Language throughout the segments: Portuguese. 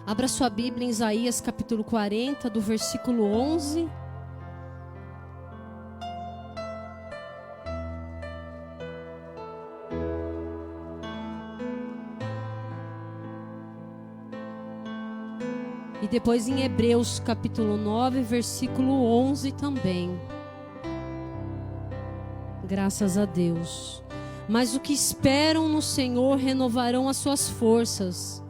Abra sua Bíblia em Isaías capítulo 40, do versículo 11. E depois em Hebreus capítulo 9, versículo 11 também. Graças a Deus. Mas os que esperam no Senhor renovarão as suas forças.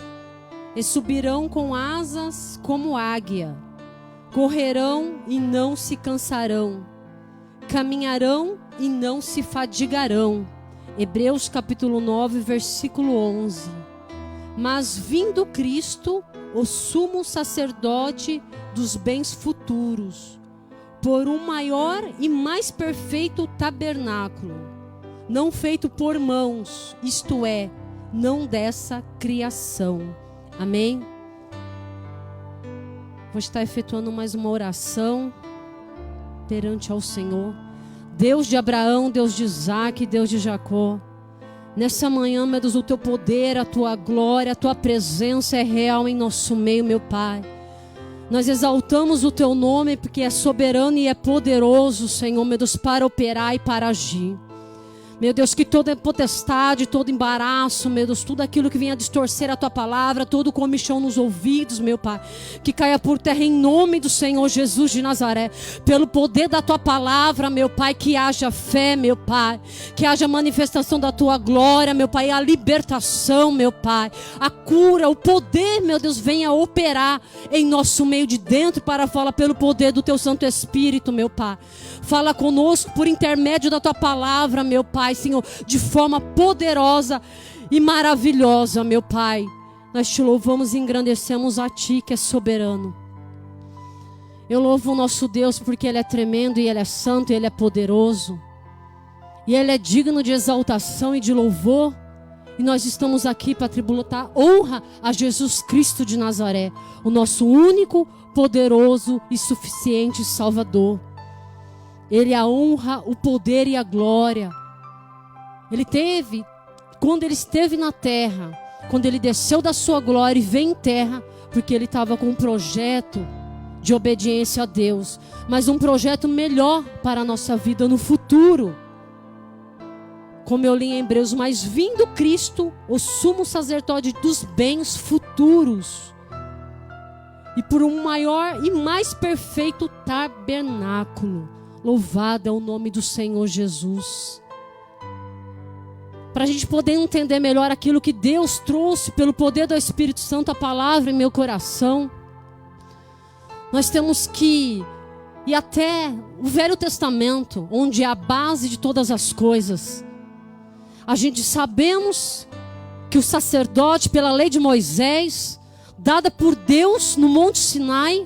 E subirão com asas como águia. Correrão e não se cansarão. Caminharão e não se fadigarão. Hebreus capítulo 9, versículo 11. Mas vindo Cristo, o sumo sacerdote dos bens futuros, por um maior e mais perfeito tabernáculo, não feito por mãos, isto é, não dessa criação. Amém? Vou estar efetuando mais uma oração perante ao Senhor. Deus de Abraão, Deus de Isaac, Deus de Jacó. Nessa manhã, meu Deus, o teu poder, a tua glória, a tua presença é real em nosso meio, meu Pai. Nós exaltamos o teu nome porque é soberano e é poderoso, Senhor, meu Deus, para operar e para agir. Meu Deus, que toda potestade, todo embaraço, meu Deus, tudo aquilo que venha distorcer a tua palavra, todo comichão nos ouvidos, meu Pai, que caia por terra em nome do Senhor Jesus de Nazaré, pelo poder da tua palavra, meu Pai, que haja fé, meu Pai, que haja manifestação da tua glória, meu Pai, a libertação, meu Pai, a cura, o poder, meu Deus, venha operar em nosso meio de dentro para falar pelo poder do teu Santo Espírito, meu Pai. Fala conosco por intermédio da tua palavra, meu Pai, Senhor, de forma poderosa e maravilhosa, meu Pai. Nós te louvamos e engrandecemos a Ti, que é soberano. Eu louvo o nosso Deus porque Ele é tremendo e Ele é santo e Ele é poderoso. E Ele é digno de exaltação e de louvor. E nós estamos aqui para tributar honra a Jesus Cristo de Nazaré, o nosso único, poderoso e suficiente Salvador. Ele a honra, o poder e a glória. Ele teve, quando ele esteve na terra, quando ele desceu da sua glória e veio em terra, porque ele estava com um projeto de obediência a Deus, mas um projeto melhor para a nossa vida no futuro. Como eu li em Hebreus, mas vindo Cristo, o sumo sacerdote dos bens futuros, e por um maior e mais perfeito tabernáculo. Louvado é o nome do Senhor Jesus. Para a gente poder entender melhor aquilo que Deus trouxe pelo poder do Espírito Santo, a palavra em meu coração, nós temos que ir até o Velho Testamento, onde é a base de todas as coisas. A gente sabemos que o sacerdote, pela lei de Moisés, dada por Deus no Monte Sinai,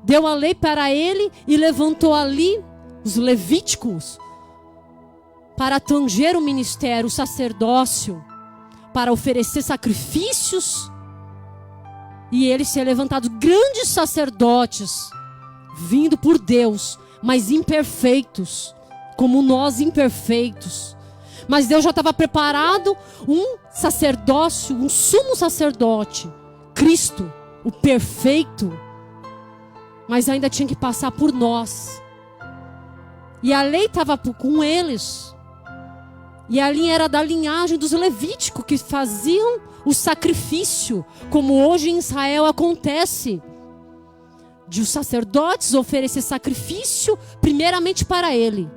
deu a lei para ele e levantou ali os levíticos para tanger o ministério, o sacerdócio, para oferecer sacrifícios. E ele ser levantado grandes sacerdotes, vindo por Deus, mas imperfeitos, como nós imperfeitos. Mas Deus já estava preparado um sacerdócio, um sumo sacerdote, Cristo, o perfeito, mas ainda tinha que passar por nós. E a lei estava com eles. E a linha era da linhagem dos levíticos, que faziam o sacrifício, como hoje em Israel acontece, de os sacerdotes oferecer sacrifício primeiramente para ele,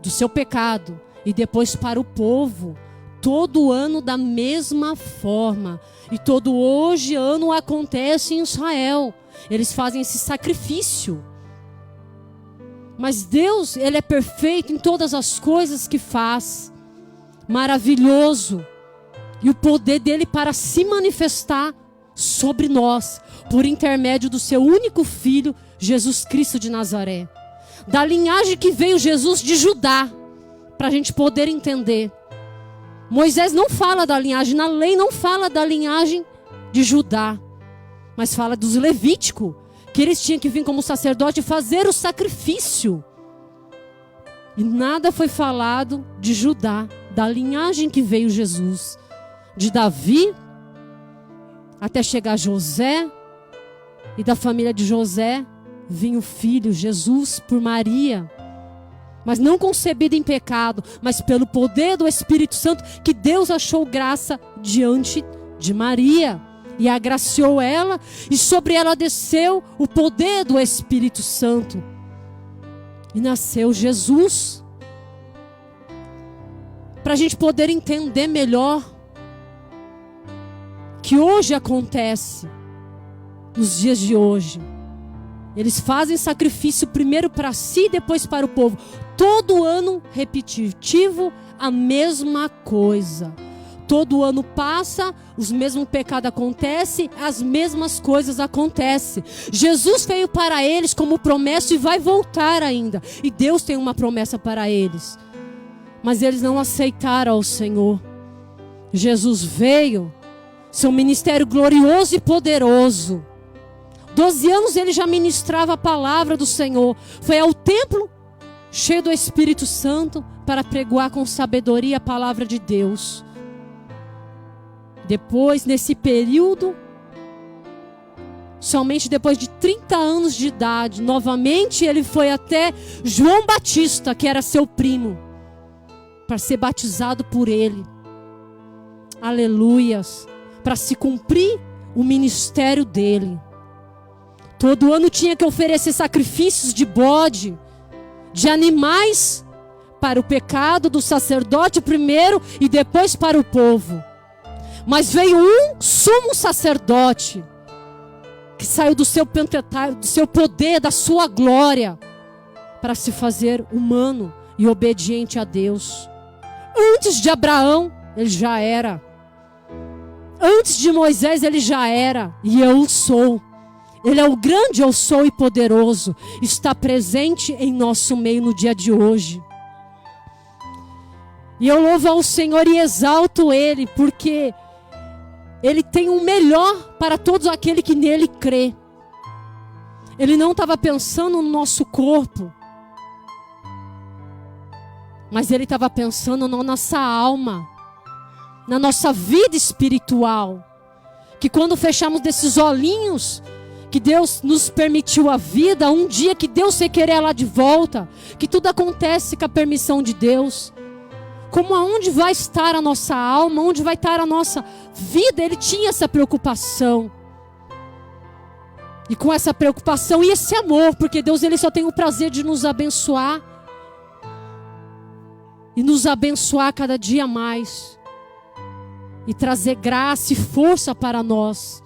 do seu pecado, e depois para o povo, todo ano da mesma forma. E todo hoje ano acontece em Israel. Eles fazem esse sacrifício. Mas Deus, Ele é perfeito em todas as coisas que faz. Maravilhoso. E o poder dEle para se manifestar sobre nós, por intermédio do seu único Filho, Jesus Cristo de Nazaré. Da linhagem que veio Jesus de Judá, para a gente poder entender. Moisés não fala da linhagem, na lei não fala da linhagem de Judá, mas fala dos levíticos, que eles tinham que vir como sacerdote e fazer o sacrifício. E nada foi falado de Judá, da linhagem que veio Jesus, de Davi, até chegar José, e da família de José vinha o filho, Jesus, por Maria. Mas não concebido em pecado, mas pelo poder do Espírito Santo, que Deus achou graça diante de Maria. E agraciou ela, e sobre ela desceu o poder do Espírito Santo. E nasceu Jesus. Para a gente poder entender melhor que hoje acontece, nos dias de hoje. Eles fazem sacrifício primeiro para si e depois para o povo. Todo ano repetitivo, a mesma coisa. Todo ano passa, os mesmos pecados acontecem, as mesmas coisas acontecem. Jesus veio para eles como promessa e vai voltar ainda. E Deus tem uma promessa para eles. Mas eles não aceitaram o Senhor. Jesus veio, seu ministério glorioso e poderoso. 12 anos ele já ministrava a palavra do Senhor. Foi ao templo, cheio do Espírito Santo, para pregoar com sabedoria a palavra de Deus. Depois, nesse período, somente depois de 30 anos de idade, novamente ele foi até João Batista, que era seu primo, para ser batizado por ele. Aleluias! Para se cumprir o ministério dele. Todo ano tinha que oferecer sacrifícios de bode, de animais, para o pecado do sacerdote primeiro e depois para o povo. Mas veio um sumo sacerdote, que saiu do seu pentateuco, do seu poder, da sua glória, para se fazer humano e obediente a Deus. Antes de Abraão, ele já era. Antes de Moisés, ele já era. E eu sou. Ele é o grande eu sou e poderoso. Está presente em nosso meio no dia de hoje. E eu louvo ao Senhor e exalto Ele, porque Ele tem o melhor para todos aqueles que nele crê. Ele não estava pensando no nosso corpo, mas Ele estava pensando na nossa alma, na nossa vida espiritual. Que quando fechamos desses olhinhos, que Deus nos permitiu a vida, um dia que Deus requerer ela de volta, que tudo acontece com a permissão de Deus. Como aonde vai estar a nossa alma, onde vai estar a nossa vida, Ele tinha essa preocupação. E com essa preocupação e esse amor, porque Deus ele só tem o prazer de nos abençoar. E nos abençoar cada dia mais. E trazer graça e força para nós.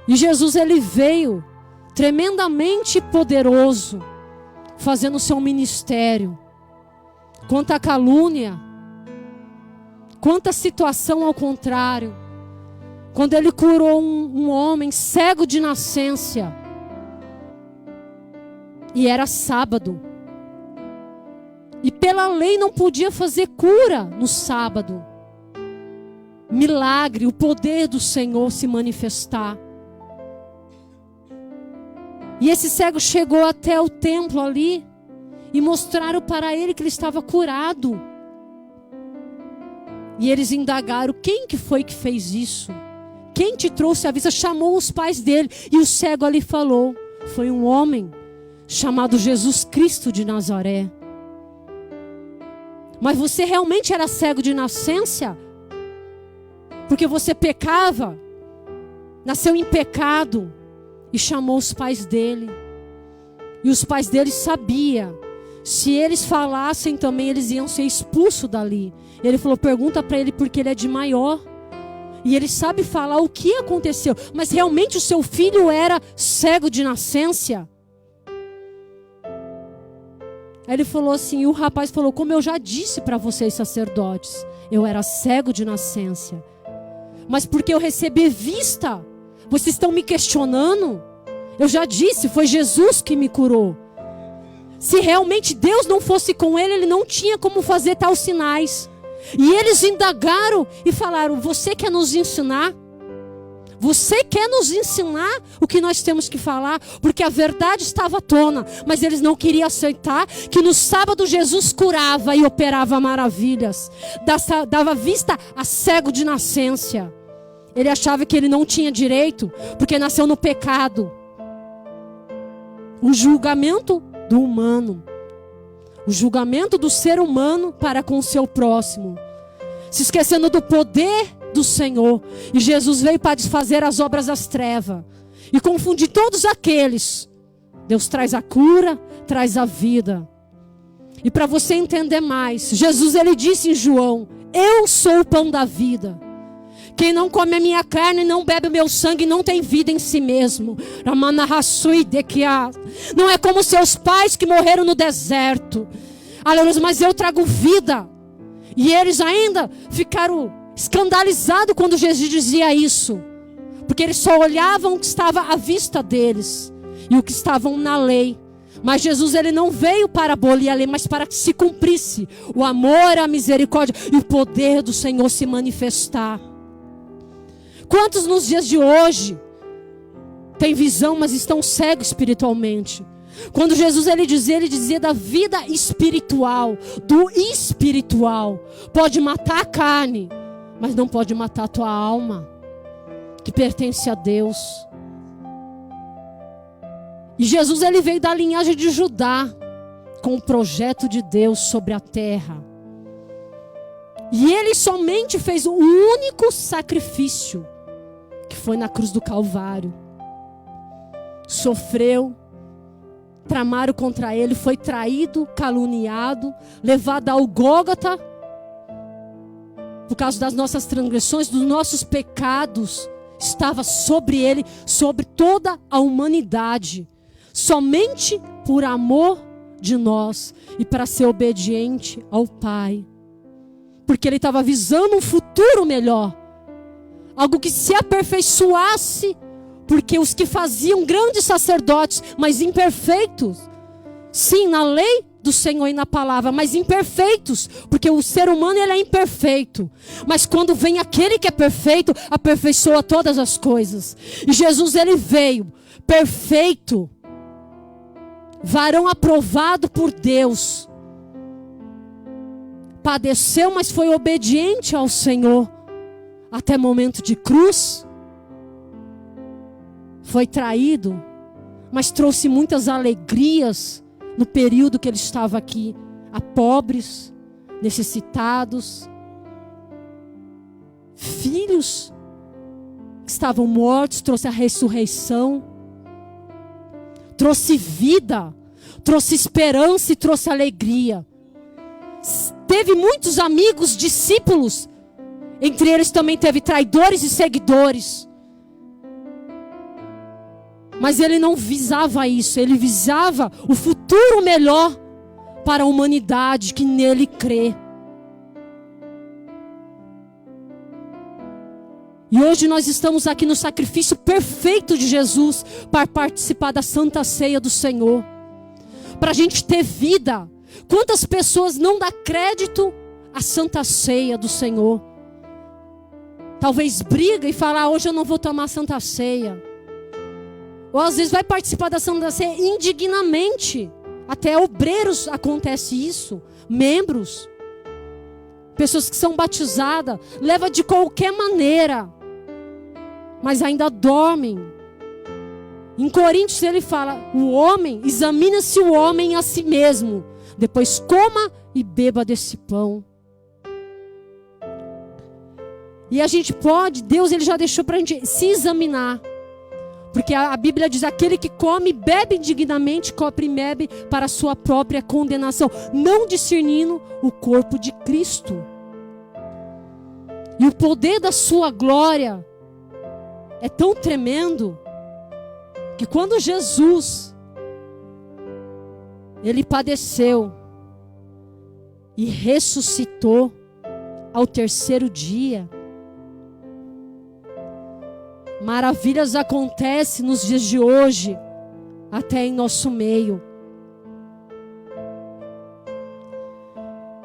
E Jesus ele veio tremendamente poderoso, fazendo o seu ministério. Quanta calúnia, quanta situação ao contrário. Quando ele curou um homem cego de nascença, e era sábado, e pela lei não podia fazer cura no sábado. Milagre, o poder do Senhor se manifestar. E esse cego chegou até o templo ali, e mostraram para ele que ele estava curado. E eles indagaram: quem que foi que fez isso? Quem te trouxe a vista? Chamou os pais dele. E o cego ali falou: foi um homem chamado Jesus Cristo de Nazaré. Mas você realmente era cego de nascença? Porque você pecava, nasceu em pecado. E chamou os pais dele. E os pais dele sabiam. Se eles falassem também, eles iam ser expulsos dali. Ele falou: pergunta para ele, porque ele é de maior. E ele sabe falar o que aconteceu. Mas realmente o seu filho era cego de nascença? Aí ele falou assim, e o rapaz falou: como eu já disse para vocês, sacerdotes, eu era cego de nascença. Mas porque eu recebi vista, vocês estão me questionando? Eu já disse, foi Jesus que me curou. Se realmente Deus não fosse com ele, ele não tinha como fazer tais sinais. E eles indagaram e falaram: você quer nos ensinar? Você quer nos ensinar o que nós temos que falar? Porque a verdade estava à tona, mas eles não queriam aceitar que no sábado Jesus curava e operava maravilhas. Dava vista a cego de nascença. Ele achava que ele não tinha direito, porque nasceu no pecado. O julgamento do humano. O julgamento do ser humano para com o seu próximo. Se esquecendo do poder do Senhor. E Jesus veio para desfazer as obras das trevas. E confundir todos aqueles. Deus traz a cura, traz a vida. E para você entender mais, Jesus ele disse em João: eu sou o pão da vida. Quem não come a minha carne, não bebe o meu sangue, não tem vida em si mesmo. Não é como seus pais que morreram no deserto. Aleluia, mas eu trago vida. E eles ainda ficaram escandalizados quando Jesus dizia isso. Porque eles só olhavam o que estava à vista deles. E o que estavam na lei. Mas Jesus ele não veio para abolir a lei, mas para que se cumprisse o amor, a misericórdia e o poder do Senhor se manifestar. Quantos nos dias de hoje têm visão, mas estão cegos espiritualmente? Quando Jesus ele dizia da vida espiritual, do espiritual. Pode matar a carne, mas não pode matar a tua alma, que pertence a Deus. E Jesus ele veio da linhagem de Judá, com o projeto de Deus sobre a terra. E ele somente fez um único sacrifício, que foi na cruz do Calvário. Sofreu, tramaram contra ele, foi traído, caluniado, levado ao Gólgota, por causa das nossas transgressões, dos nossos pecados, estava sobre ele, sobre toda a humanidade, somente por amor de nós e para ser obediente ao Pai, porque ele estava visando um futuro melhor, algo que se aperfeiçoasse, porque os que faziam grandes sacerdotes, mas imperfeitos, sim, na lei do Senhor e na palavra, mas imperfeitos, porque o ser humano ele é imperfeito, mas quando vem aquele que é perfeito, aperfeiçoa todas as coisas. E Jesus ele veio perfeito, varão aprovado por Deus, padeceu, mas foi obediente ao Senhor, até momento de cruz, foi traído, mas trouxe muitas alegrias no período que ele estava aqui, a pobres, necessitados, filhos que estavam mortos, trouxe a ressurreição, trouxe vida, trouxe esperança e trouxe alegria. Teve muitos amigos, discípulos, entre eles também teve traidores e seguidores. Mas ele não visava isso, ele visava o futuro melhor para a humanidade que nele crê. E hoje nós estamos aqui no sacrifício perfeito de Jesus para participar da Santa Ceia do Senhor, para a gente ter vida. Quantas pessoas não dão crédito à Santa Ceia do Senhor? Talvez briga e fala: hoje eu não vou tomar a Santa Ceia. Ou às vezes vai participar da Santa Ceia indignamente. Até obreiros acontece isso. Membros. Pessoas que são batizadas. Leva de qualquer maneira. Mas ainda dormem. Em Coríntios ele fala: o homem, examina-se o homem a si mesmo. Depois coma e beba desse pão. E a gente pode, Deus ele já deixou para a gente se examinar. Porque a Bíblia diz: aquele que come e bebe indignamente, come e bebe para a sua própria condenação, não discernindo o corpo de Cristo. E o poder da sua glória é tão tremendo, que quando Jesus, ele padeceu e ressuscitou ao terceiro dia, maravilhas acontecem nos dias de hoje, até em nosso meio.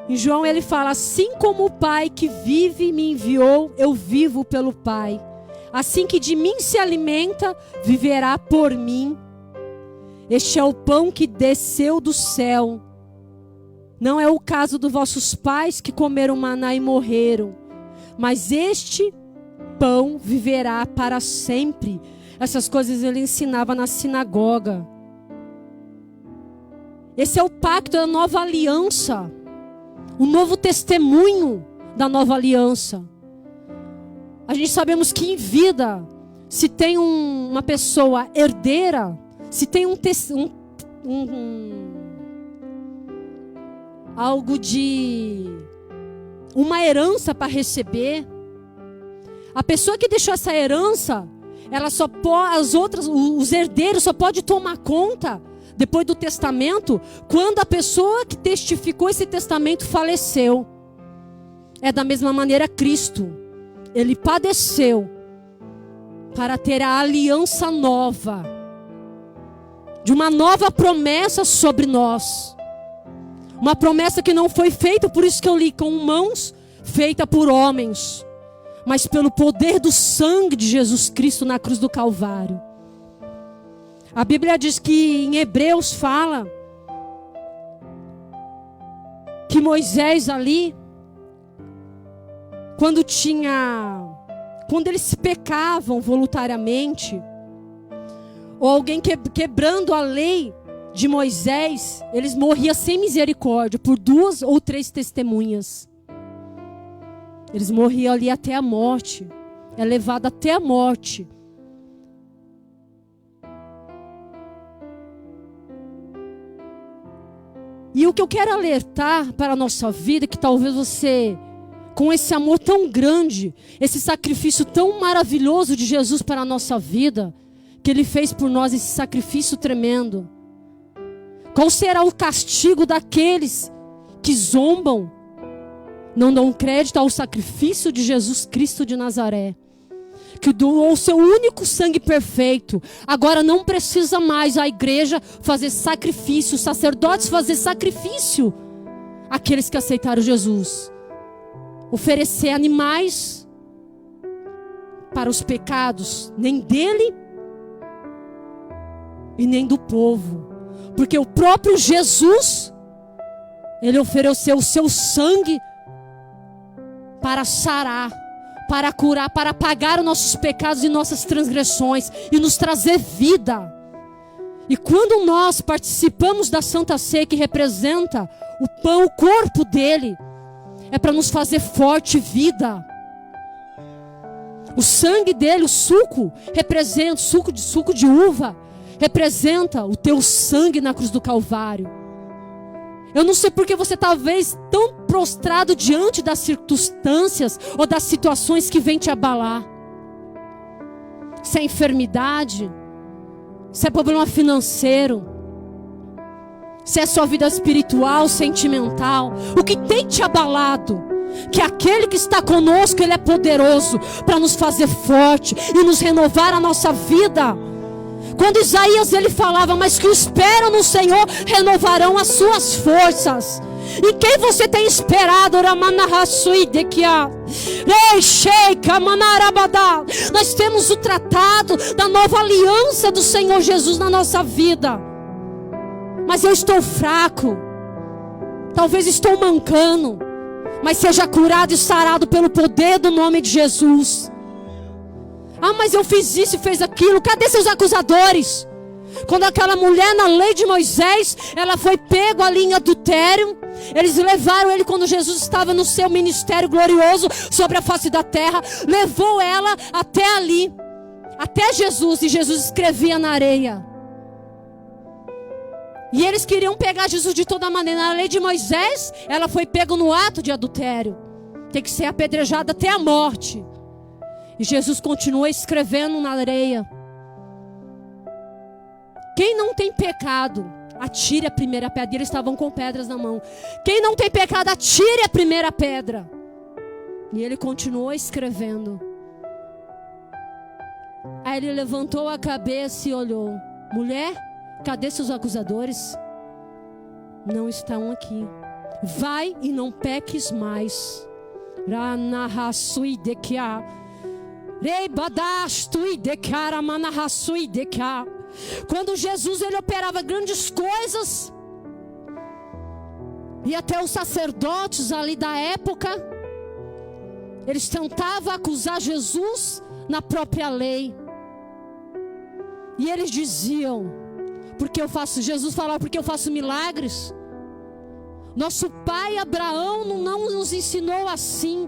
Em João ele fala: assim como o Pai que vive me enviou, eu vivo pelo Pai. Assim que de mim se alimenta, viverá por mim. Este é o pão que desceu do céu. Não é o caso dos vossos pais que comeram maná e morreram. Mas este pão viverá para sempre. Essas coisas ele ensinava na sinagoga. Esse é o pacto da nova aliança. O novo testemunho da nova aliança. A gente sabemos que em vida, se tem uma pessoa herdeira, se tem algo de uma herança para receber, a pessoa que deixou essa herança, ela só pode, os herdeiros só podem tomar conta depois do testamento quando a pessoa que testificou esse testamento faleceu. É da mesma maneira Cristo. Ele padeceu para ter a aliança nova, de uma nova promessa sobre nós. Uma promessa que não foi feita, por isso que eu li, com mãos feita por homens, mas pelo poder do sangue de Jesus Cristo na cruz do Calvário. A Bíblia diz que em Hebreus fala que Moisés ali, quando eles pecavam voluntariamente, ou alguém quebrando a lei de Moisés, eles morriam sem misericórdia por 2 ou 3 testemunhas. Eles morriam ali até a morte. É levado até a morte. E o que eu quero alertar para a nossa vida, que talvez você, com esse amor tão grande, esse sacrifício tão maravilhoso de Jesus para a nossa vida, que Ele fez por nós esse sacrifício tremendo. Qual será o castigo daqueles que zombam, não dão crédito ao sacrifício de Jesus Cristo de Nazaré, que doou o seu único sangue perfeito? Agora não precisa mais a igreja fazer sacrifício, os sacerdotes fazer sacrifício. Aqueles que aceitaram Jesus, oferecer animais para os pecados, nem dele e nem do povo. Porque o próprio Jesus, Ele ofereceu o seu sangue para sarar, para curar, para pagar os nossos pecados e nossas transgressões e nos trazer vida. E quando nós participamos da Santa Ceia, que representa o pão, o corpo dele, é para nos fazer forte vida. O sangue dele, o suco, representa suco de uva, representa o teu sangue na cruz do Calvário. Eu não sei porque você talvez tão prostrado diante das circunstâncias ou das situações que vêm te abalar. Se é enfermidade, se é problema financeiro, se é sua vida espiritual, sentimental, o que tem te abalado, que aquele que está conosco, Ele é poderoso para nos fazer forte e nos renovar a nossa vida. Quando Isaías ele falava, mas que esperam no Senhor renovarão as suas forças. E quem você tem esperado? Nós temos o tratado da nova aliança do Senhor Jesus na nossa vida. Mas eu estou fraco, talvez estou mancando, mas seja curado e sarado pelo poder do nome de Jesus. Ah, mas eu fiz isso e fez aquilo. Cadê seus acusadores? Quando aquela mulher na lei de Moisés, ela foi pego ali em adultério, eles levaram ele quando Jesus estava no seu ministério glorioso sobre a face da terra, levou ela até ali, até Jesus, e Jesus escrevia na areia. E eles queriam pegar Jesus de toda maneira. Na lei de Moisés, ela foi pega no ato de adultério, tem que ser apedrejada até a morte. E Jesus continua escrevendo na areia. Quem não tem pecado, atire a primeira pedra. E eles estavam com pedras na mão. Quem não tem pecado, atire a primeira pedra. E ele continuou escrevendo. Aí ele levantou a cabeça e olhou. Mulher, cadê seus acusadores? Não estão aqui. Vai e não peques mais. Quando Jesus ele operava grandes coisas, e até os sacerdotes ali da época, Eles tentavam acusar Jesus na própria lei. E eles diziam, Jesus falava, porque eu faço milagres. Nosso pai Abraão não nos ensinou assim.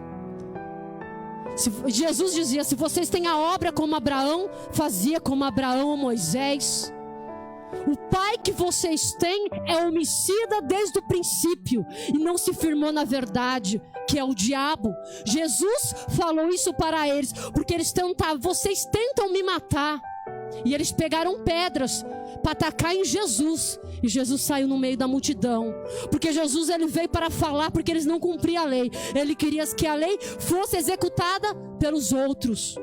Jesus dizia, se vocês têm a obra como Abraão, fazia como Abraão ou Moisés. O pai que vocês têm é homicida desde o princípio e não se firmou na verdade, que é o diabo. Jesus falou isso para eles, porque eles tentavam, vocês tentam me matar. E eles pegaram pedras para atacar em Jesus. E Jesus saiu no meio da multidão. Porque Jesus ele veio para falar, porque eles não cumpriam a lei. Ele queria que a lei fosse executada pelos outros,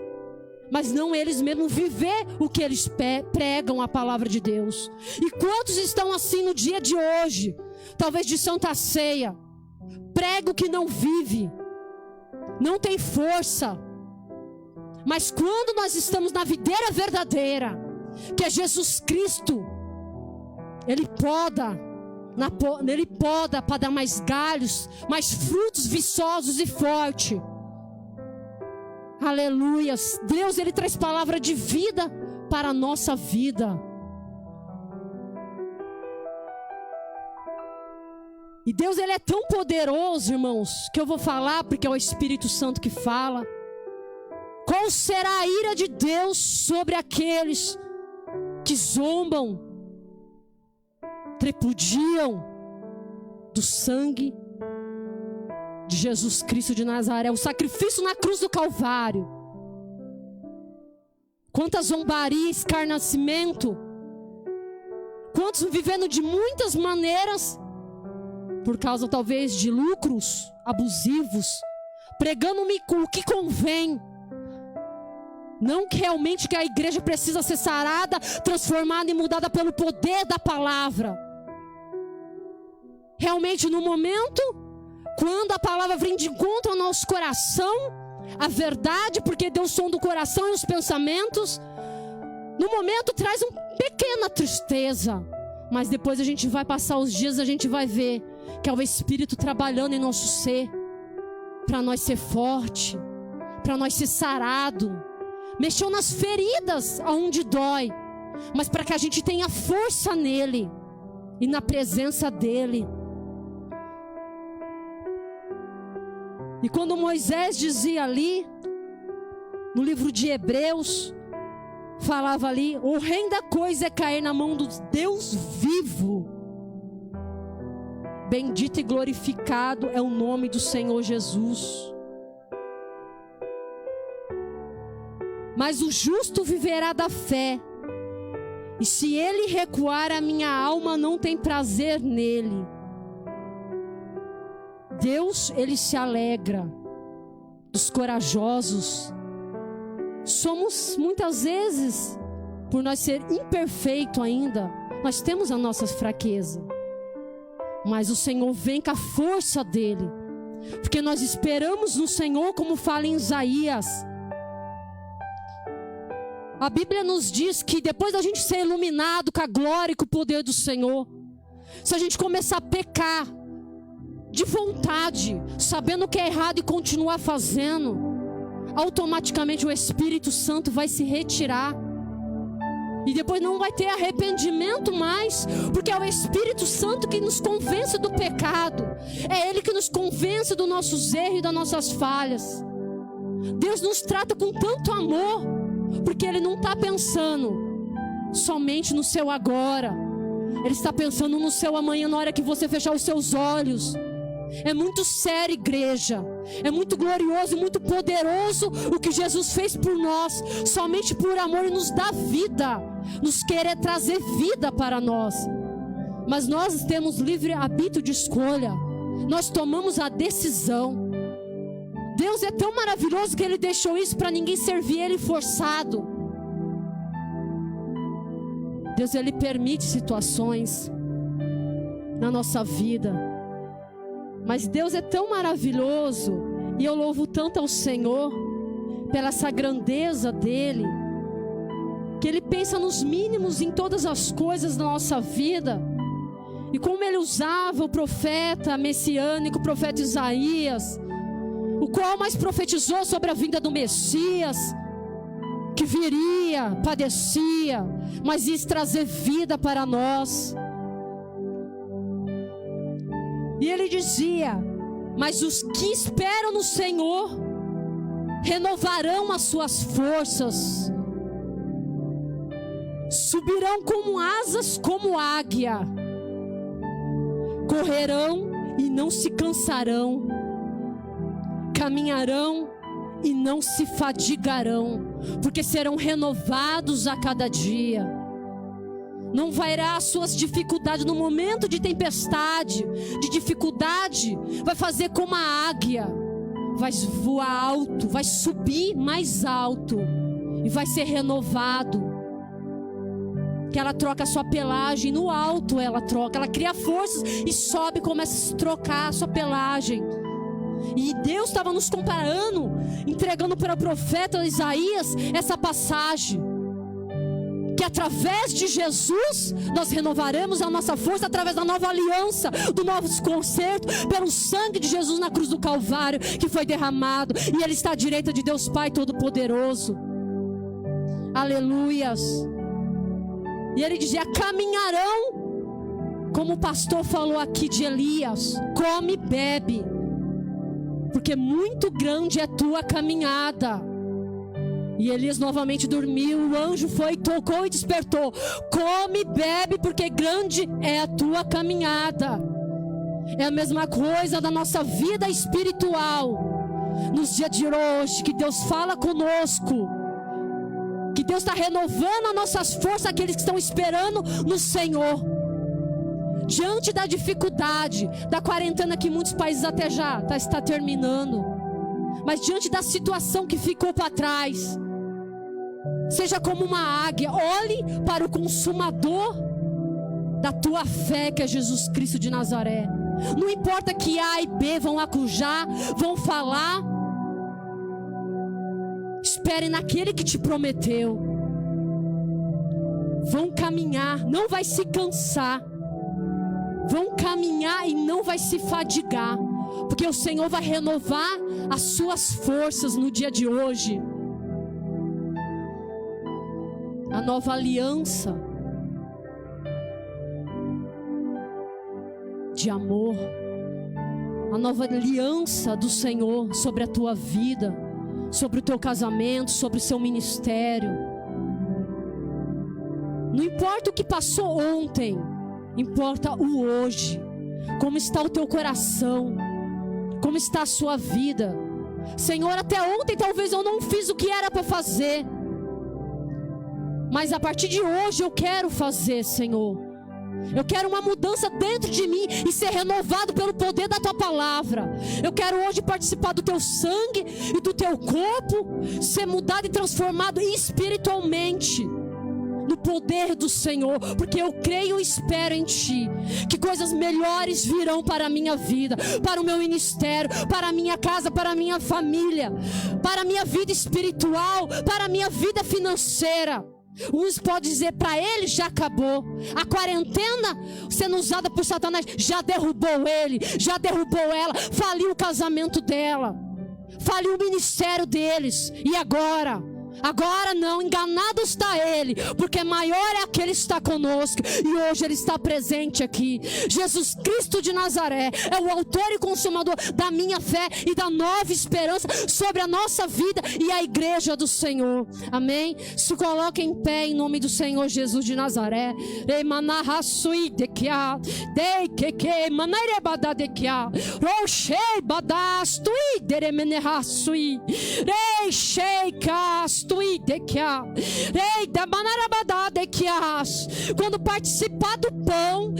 mas não eles mesmos viver o que eles pregam, a palavra de Deus. E quantos estão assim no dia de hoje, talvez de Santa Ceia, prega o que não vive, não tem força. Mas quando nós estamos na videira verdadeira, que é Jesus Cristo, Ele poda para dar mais galhos, mais frutos viçosos e fortes. Aleluias. Deus, Ele traz palavra de vida para a nossa vida. E Deus, Ele é tão poderoso, irmãos, que eu vou falar porque é o Espírito Santo que fala. Qual será a ira de Deus sobre aqueles que zombam, tripudiam do sangue de Jesus Cristo de Nazaré, o sacrifício na cruz do Calvário? Quanta zombaria, escarnecimento, quantos vivendo de muitas maneiras, por causa talvez de lucros abusivos, pregando-me o que convém. Não que realmente que a igreja precisa ser sarada, transformada e mudada pelo poder da palavra. Realmente no momento, quando a palavra vem de encontro ao nosso coração, a verdade, porque Deus sonda o coração e os pensamentos, no momento traz uma pequena tristeza. Mas depois a gente vai passar os dias, a gente vai ver que é o Espírito trabalhando em nosso ser, para nós ser forte, para nós ser sarado. Mexeu nas feridas aonde dói, mas para que a gente tenha força nele e na presença dele. E quando Moisés dizia ali, no livro de Hebreus, falava ali, horrenda coisa é cair na mão do Deus vivo. Bendito e glorificado é o nome do Senhor Jesus. Mas o justo viverá da fé, e se ele recuar, a minha alma não tem prazer nele. Deus, Ele se alegra dos corajosos. Somos muitas vezes, por nós ser imperfeito ainda, nós temos a nossa fraqueza. Mas o Senhor vem com a força dEle, porque nós esperamos no Senhor, como fala em Isaías. A Bíblia nos diz que depois da gente ser iluminado com a glória e com o poder do Senhor, se a gente começar a pecar de vontade, sabendo que é errado e continuar fazendo, automaticamente o Espírito Santo vai se retirar. E depois não vai ter arrependimento mais, porque é o Espírito Santo que nos convence do pecado. É Ele que nos convence dos nossos erros e das nossas falhas. Deus nos trata com tanto amor, porque Ele não está pensando somente no seu agora. Ele está pensando no seu amanhã, na hora que você fechar os seus olhos. É muito sério, igreja. É muito glorioso e muito poderoso o que Jesus fez por nós. Somente por amor e nos dá vida, nos querer trazer vida para nós. Mas nós temos livre arbítrio de escolha. Nós tomamos a decisão. Deus é tão maravilhoso que Ele deixou isso para ninguém servir Ele forçado. Deus, Ele permite situações na nossa vida. Mas Deus é tão maravilhoso, e eu louvo tanto ao Senhor pela essa grandeza dEle, que Ele pensa nos mínimos em todas as coisas da nossa vida. E como Ele usava o profeta messiânico, o profeta Isaías, o qual mais profetizou sobre a vinda do Messias, que viria, padecia, mas ia trazer vida para nós. E ele dizia: mas os que esperam no Senhor renovarão as suas forças, subirão como asas como águia, correrão e não se cansarão, caminharão e não se fadigarão, porque serão renovados a cada dia. Não verá as suas dificuldades no momento de tempestade, de dificuldade, vai fazer como a águia, vai voar alto, vai subir mais alto e vai ser renovado. Que ela troca a sua pelagem no alto, ela cria forças e sobe e começa a trocar a sua pelagem. E Deus estava nos comparando, entregando para o profeta Isaías essa passagem, que através de Jesus nós renovaremos a nossa força, através da nova aliança, do novo concerto, pelo sangue de Jesus na cruz do Calvário, que foi derramado, e Ele está à direita de Deus Pai Todo-Poderoso. Aleluias. E Ele dizia: caminharão, como o pastor falou aqui de Elias, come e bebe, porque muito grande é tua caminhada. E Elias novamente dormiu, o anjo foi, tocou e despertou: come e bebe, porque grande é a tua caminhada. É a mesma coisa da nossa vida espiritual, nos dias de hoje, que Deus fala conosco, que Deus está renovando as nossas forças, aqueles que estão esperando no Senhor. Diante da dificuldade, da quarentena que muitos países até já está terminando, mas diante da situação que ficou para trás, seja como uma águia, olhe para o consumador da tua fé, que é Jesus Cristo de Nazaré. Não importa que A e B vão acujar, vão falar, espere naquele que te prometeu. Vão caminhar, não vai se cansar. Vão caminhar e não vai se fadigar, porque o Senhor vai renovar as suas forças no dia de hoje. A nova aliança de amor, a nova aliança do Senhor sobre a tua vida, sobre o teu casamento, sobre o seu ministério. Não importa o que passou ontem, importa o hoje. Como está o teu coração, como está a sua vida. Senhor, até ontem talvez eu não fiz o que era para fazer, mas a partir de hoje eu quero fazer, Senhor. Eu quero uma mudança dentro de mim e ser renovado pelo poder da tua palavra. Eu quero hoje participar do teu sangue e do teu corpo, ser mudado e transformado espiritualmente no poder do Senhor, porque eu creio e espero em Ti, que coisas melhores virão para a minha vida, para o meu ministério, para a minha casa, para a minha família, para a minha vida espiritual, para a minha vida financeira. Uns podem dizer: para ele já acabou. A quarentena sendo usada por Satanás já derrubou ele, já derrubou ela, faliu o casamento dela, faliu o ministério deles. E agora? Agora não, enganado está ele, porque maior é aquele que está conosco, e hoje ele está presente aqui. Jesus Cristo de Nazaré é o autor e consumador da minha fé e da nova esperança sobre a nossa vida e a igreja do Senhor. Amém? Se coloque em pé em nome do Senhor Jesus de Nazaré. Quando participar do pão,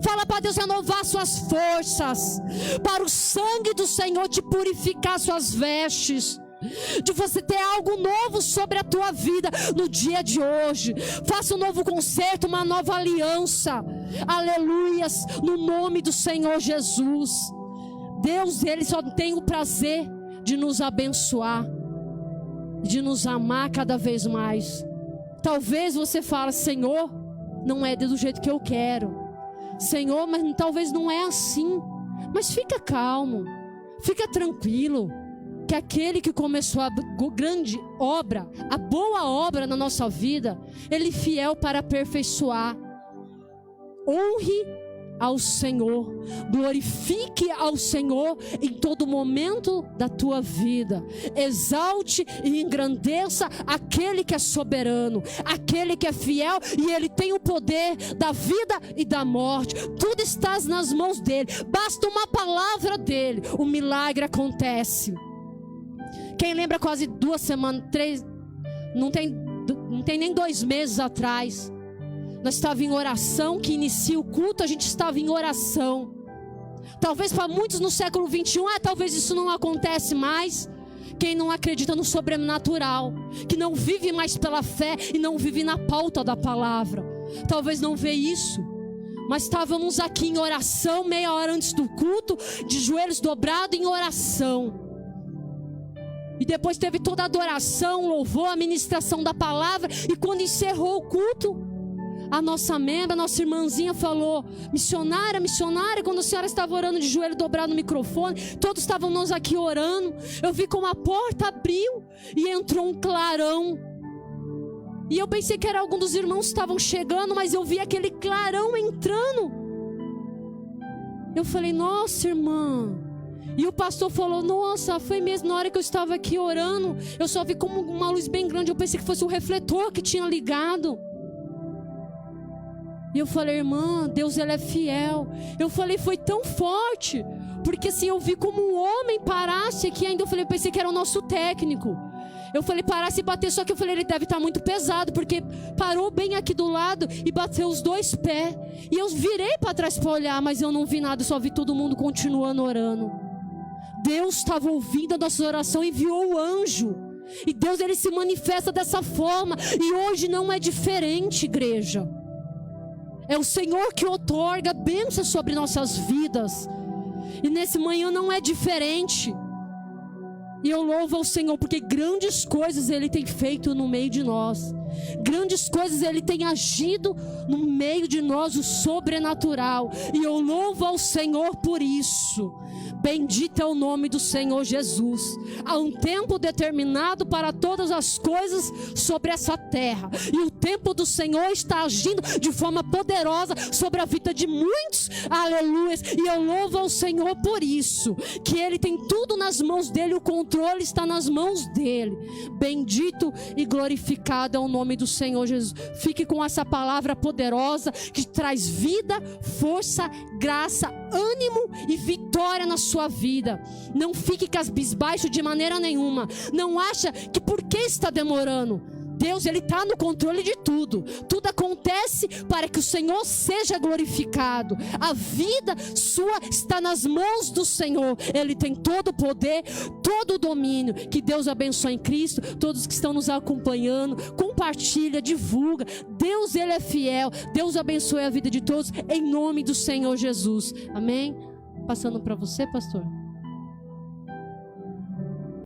fala para Deus renovar suas forças, para o sangue do Senhor te purificar suas vestes, de você ter algo novo sobre a tua vida no dia de hoje. Faça um novo concerto, uma nova aliança. Aleluias, no nome do Senhor Jesus. Deus, Ele só tem o prazer de nos abençoar, de nos amar cada vez mais. Talvez você fale: Senhor, não é do jeito que eu quero. Senhor, mas talvez não é assim. Mas fica calmo, fica tranquilo, que aquele que começou a grande obra, a boa obra na nossa vida, Ele é fiel para aperfeiçoar. Honre ao Senhor, glorifique ao Senhor em todo momento da tua vida, exalte e engrandeça aquele que é soberano, aquele que é fiel, e Ele tem o poder da vida e da morte. Tudo está nas mãos dEle, basta uma palavra dEle, o milagre acontece. Quem lembra, quase 2 semanas, 3, não tem nem 2 meses atrás, nós estávamos em oração, que inicia o culto, a gente estava em oração. Talvez para muitos no século 21, talvez isso não acontece mais. Quem não acredita no sobrenatural, que não vive mais pela fé e não vive na pauta da palavra, talvez não vê isso. Mas estávamos aqui em oração, meia hora antes do culto, de joelhos dobrados em oração. E depois teve toda a adoração, louvor, a ministração da palavra. E quando encerrou o culto, a nossa membra, a nossa irmãzinha falou: missionária, quando a senhora estava orando de joelho dobrado no microfone, todos estávamos aqui orando, eu vi como a porta abriu e entrou um clarão. E eu pensei que era algum dos irmãos que estavam chegando, mas eu vi aquele clarão entrando. Eu falei: nossa, irmã. E o pastor falou: nossa, foi mesmo, na hora que eu estava aqui orando, eu só vi como uma luz bem grande, eu pensei que fosse o refletor que tinha ligado. E eu falei: irmã, Deus, Ele é fiel. Eu falei: foi tão forte, porque assim, eu vi como um homem parasse aqui ainda. Eu pensei que era o nosso técnico. Eu falei: parasse e bater, só que eu falei: ele deve estar muito pesado, porque parou bem aqui do lado e bateu os 2 pés. E eu virei para trás para olhar, mas eu não vi nada, só vi todo mundo continuando orando. Deus estava ouvindo a nossa oração e enviou o anjo. E Deus, Ele se manifesta dessa forma. E hoje não é diferente, igreja. É o Senhor que outorga bênçãos sobre nossas vidas. E nesse manhã não é diferente. E eu louvo ao Senhor, porque grandes coisas Ele tem feito no meio de nós. Grandes coisas Ele tem agido no meio de nós, o sobrenatural. E eu louvo ao Senhor por isso. Bendito é o nome do Senhor Jesus. Há um tempo determinado para todas as coisas sobre essa terra. E o tempo do Senhor está agindo de forma poderosa sobre a vida de muitos. Aleluia. E eu louvo ao Senhor por isso. Que Ele tem tudo nas mãos dEle. O controle está nas mãos dEle. Bendito e glorificado é o nome do Senhor Jesus. Fique com essa palavra poderosa que traz vida, força, graça, ânimo e vitória na sua vida. Não fique cabisbaixo de maneira nenhuma. Não acha que por que está demorando. Deus, Ele está no controle de tudo. Tudo acontece para que o Senhor seja glorificado. A vida sua está nas mãos do Senhor. Ele tem todo o poder, todo o domínio. Que Deus abençoe em Cristo. Todos que estão nos acompanhando, compartilha, divulga. Deus, Ele é fiel. Deus abençoe a vida de todos, em nome do Senhor Jesus. Amém? Passando para você, pastor.